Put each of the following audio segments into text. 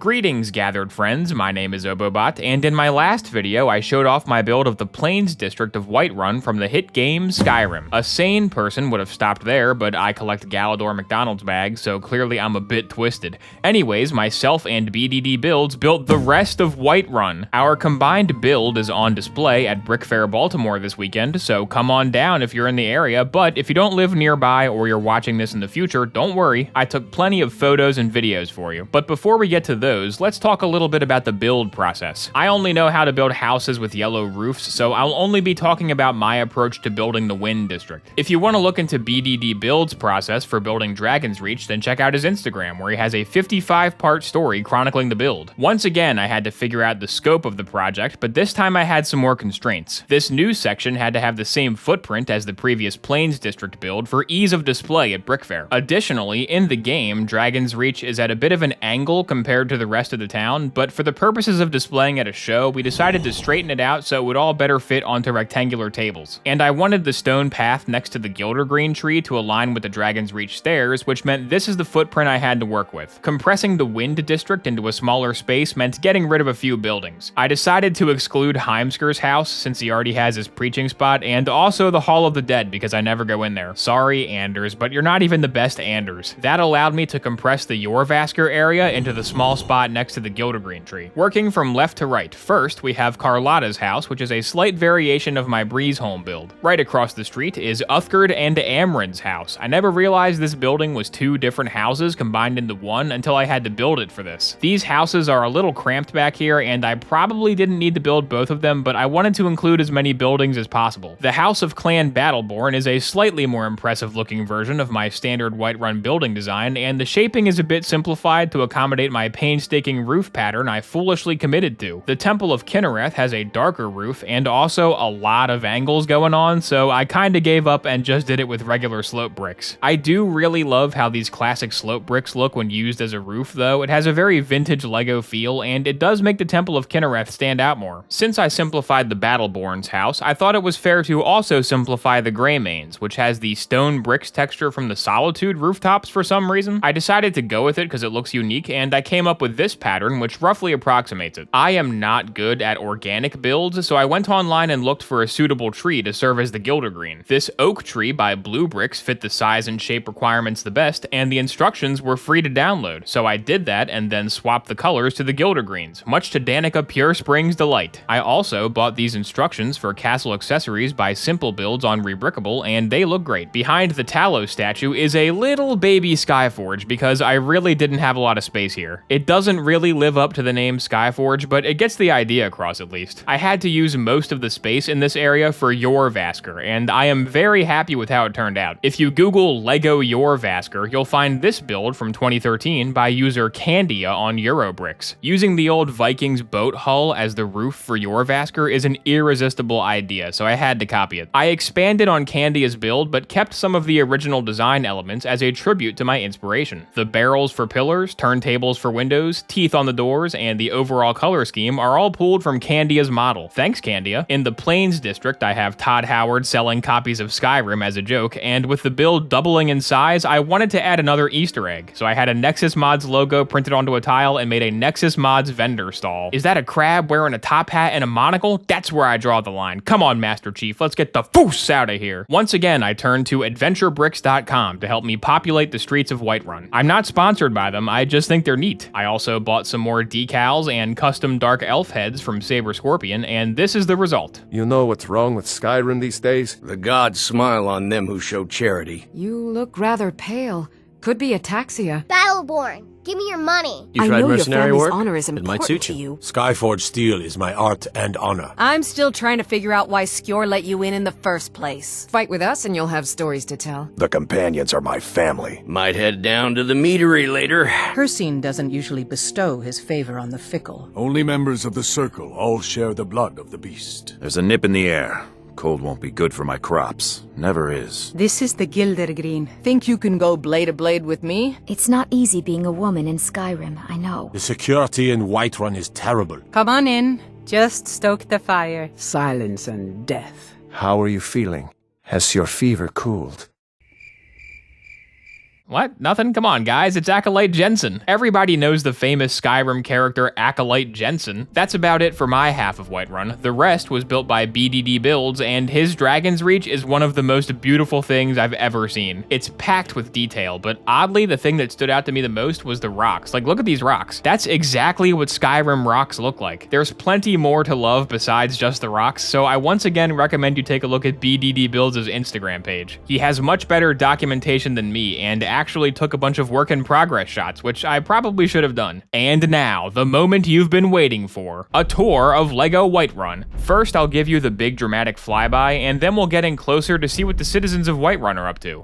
Greetings, gathered friends, my name is Obobot, and in my last video I showed off my build of the Plains District of Whiterun from the hit game Skyrim. A sane person would have stopped there, but I collect Galador McDonald's bags, so clearly I'm a bit twisted. Anyways, myself and BDD Builds built the rest of Whiterun. Our combined build is on display at Brick Fair Baltimore this weekend, so come on down if you're in the area, but if you don't live nearby or you're watching this in the future, don't worry, I took plenty of photos and videos for you. But before we get to those, let's talk a little bit about the build process. I only know how to build houses with yellow roofs, so I'll only be talking about my approach to building the Wind District. If you want to look into BDD Build's process for building Dragon's Reach, then check out his Instagram, where he has a 55-part story chronicling the build. Once again, I had to figure out the scope of the project, but this time I had some more constraints. This new section had to have the same footprint as the previous Plains District build for ease of display at Brick Fair. Additionally, in the game, Dragon's Reach is at a bit of an angle compared to the rest of the town, but for the purposes of displaying at a show, we decided to straighten it out so it would all better fit onto rectangular tables. And I wanted the stone path next to the Gildergreen tree to align with the Dragon's Reach stairs, which meant this is the footprint I had to work with. Compressing the Wind District into a smaller space meant getting rid of a few buildings. I decided to exclude Heimskir's house since he already has his preaching spot, and also the Hall of the Dead because I never go in there. Sorry, Anders, but you're not even the best Anders. That allowed me to compress the Jorvasker area into the small spot next to the Gildergreen tree. Working from left to right, first we have Carlotta's house, which is a slight variation of my Breezeholm build. Right across the street is Uthgerd and Amryn's house. I never realized this building was two different houses combined into one until I had to build it for this. These houses are a little cramped back here, and I probably didn't need to build both of them, but I wanted to include as many buildings as possible. The House of Clan Battleborn is a slightly more impressive looking version of my standard Whiterun building design, and the shaping is a bit simplified to accommodate my painstaking roof pattern I foolishly committed to. The Temple of Kinnereth has a darker roof and also a lot of angles going on, so I kinda gave up and just did it with regular slope bricks. I do really love how these classic slope bricks look when used as a roof though. It has a very vintage Lego feel, and it does make the Temple of Kinnereth stand out more. Since I simplified the Battleborn's house, I thought it was fair to also simplify the Greymane's, which has the stone bricks texture from the Solitude rooftops for some reason. I decided to go with it because it looks unique, and I came up with this pattern which roughly approximates it. I am not good at organic builds, so I went online and looked for a suitable tree to serve as the Gildergreen. This oak tree by Blue Bricks fit the size and shape requirements the best, and the instructions were free to download, so I did that and then swapped the colors to the Gildergreens, much to Danica Pure Spring's delight. I also bought these instructions for castle accessories by Simple Builds on Rebrickable, and they look great. Behind the Talos statue is a little baby Skyforge because I really didn't have a lot of space here. It doesn't really live up to the name Skyforge, but it gets the idea across at least. I had to use most of the space in this area for Jorvasker, and I am very happy with how it turned out. If you Google Lego Jorvasker, you'll find this build from 2013 by user Candia on Eurobricks. Using the old Vikings boat hull as the roof for Jorvasker is an irresistible idea, so I had to copy it. I expanded on Candia's build, but kept some of the original design elements as a tribute to my inspiration. The barrels for pillars, turntables for windows, teeth on the doors, and the overall color scheme are all pulled from Candia's model. Thanks, Candia. In the Plains District, I have Todd Howard selling copies of Skyrim as a joke, and with the build doubling in size, I wanted to add another Easter egg, so I had a Nexus Mods logo printed onto a tile and made a Nexus Mods vendor stall. Is that a crab wearing a top hat and a monocle? That's where I draw the line. Come on, Master Chief, let's get the foos out of here. Once again, I turned to adventurebricks.com to help me populate the streets of Whiterun. I'm not sponsored by them, I just think they're neat. I also bought some more decals and custom dark elf heads from Saber Scorpion, and this is the result. You know what's wrong with Skyrim these days? The gods smile on them who show charity. You look rather pale. Could be ataxia. Battleborn, give me your money. You I tried know your mercenary family's work? honor is It might important suit to you. you. Skyforge steel is my art and honor. I'm still trying to figure out why Skjor let you in the first place. Fight with us and you'll have stories to tell. The companions are my family. Might head down to the meadery later. Hercene doesn't usually bestow his favor on the fickle. Only members of the Circle all share the blood of the beast. There's a nip in the air. Cold won't be good for my crops. Never is. This is the Gildergreen. Think you can go blade to blade with me? It's not easy being a woman in Skyrim, I know. The security in Whiterun is terrible. Come on in. Just stoke the fire. Silence and death. How are you feeling? Has your fever cooled? What? Nothing? Come on, guys, it's Acolyte Jensen. Everybody knows the famous Skyrim character Acolyte Jensen. That's about it for my half of Whiterun. The rest was built by BDD Builds, and his Dragon's Reach is one of the most beautiful things I've ever seen. It's packed with detail, but oddly, the thing that stood out to me the most was the rocks. Like, look at these rocks. That's exactly what Skyrim rocks look like. There's plenty more to love besides just the rocks, so I once again recommend you take a look at BDD Builds' Instagram page. He has much better documentation than me, and actually took a bunch of work in progress shots, which I probably should have done. And now, the moment you've been waiting for, a tour of LEGO Whiterun. First, I'll give you the big dramatic flyby, and then we'll get in closer to see what the citizens of Whiterun are up to.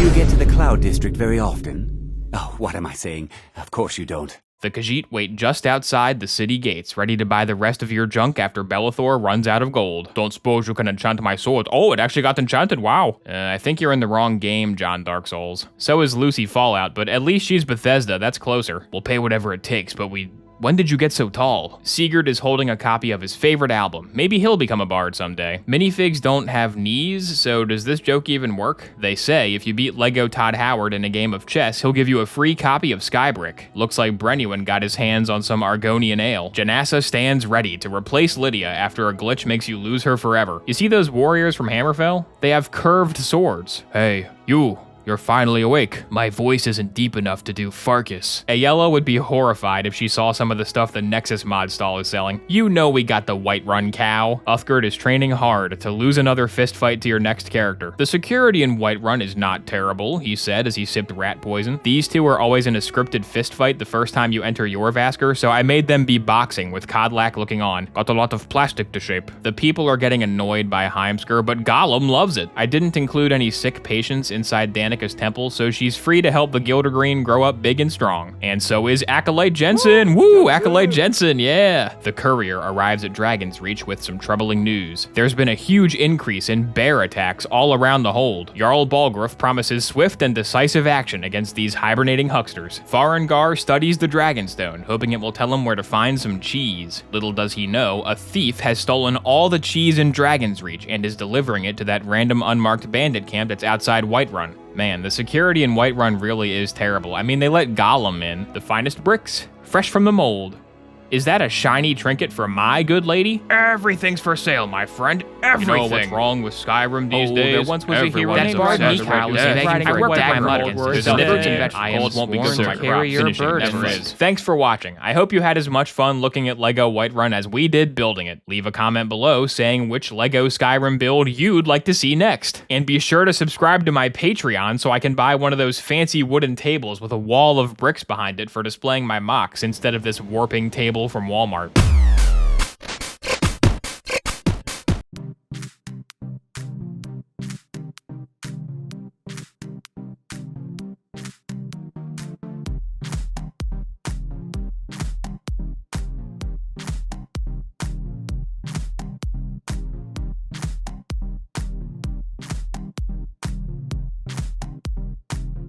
Do you get to the Cloud District very often? Oh, what am I saying? Of course you don't. The Khajiit wait just outside the city gates, ready to buy the rest of your junk after Belethor runs out of gold. Don't suppose you can enchant my sword? Oh, it actually got enchanted, wow. I think you're in the wrong game, John Dark Souls. So is Lucy Fallout, but at least she's Bethesda, that's closer. We'll pay whatever it takes, but when did you get so tall? Sigurd is holding a copy of his favorite album. Maybe he'll become a bard someday. Minifigs don't have knees, so does this joke even work? They say if you beat Lego Todd Howard in a game of chess, he'll give you a free copy of Skybrick. Looks like Brenuin got his hands on some Argonian ale. Janassa stands ready to replace Lydia after a glitch makes you lose her forever. You see those warriors from Hammerfell? They have curved swords. Hey, you're finally awake. My voice isn't deep enough to do Farkas. Ayella would be horrified if she saw some of the stuff the Nexus mod stall is selling. You know we got the Whiterun cow. Uthgerd is training hard to lose another fist fight to your next character. The security in Whiterun is not terrible, he said as he sipped rat poison. These two are always in a scripted fist fight the first time you enter Jorvaskr, so I made them be boxing with Kodlak looking on. Got a lot of plastic to shape. The people are getting annoyed by Heimskr, but Gollum loves it. I didn't include any sick patients inside Danica's temple, so she's free to help the Gildergreen grow up big and strong. And so is Acolyte Jensen. Woo, Acolyte Jensen, yeah. The courier arrives at Dragon's Reach with some troubling news. There's been a huge increase in bear attacks all around the hold. Jarl Balgruuf promises swift and decisive action against these hibernating hucksters. Farengar studies the Dragonstone, hoping it will tell him where to find some cheese. Little does he know, a thief has stolen all the cheese in Dragon's Reach and is delivering it to that random unmarked bandit camp that's outside Whiterun. Man, the security in Whiterun really is terrible. I mean, they let Gollum in. The finest bricks, fresh from the mold. Is that a shiny trinket for my good lady? Everything's for sale, my friend. Everything. You know what's wrong with Skyrim these days? There once was a hero named I worked at Mulligan's. There's fruits and vegetables won't be good for my crop. Finishing never is. Thanks for watching. I hope you had as much fun looking at LEGO Whiterun as we did building it. Leave a comment below saying which LEGO Skyrim build you'd like to see next. And be sure to subscribe to my Patreon so I can buy one of those fancy wooden tables with a wall of bricks behind it for displaying my mocks instead of this warping table from Walmart.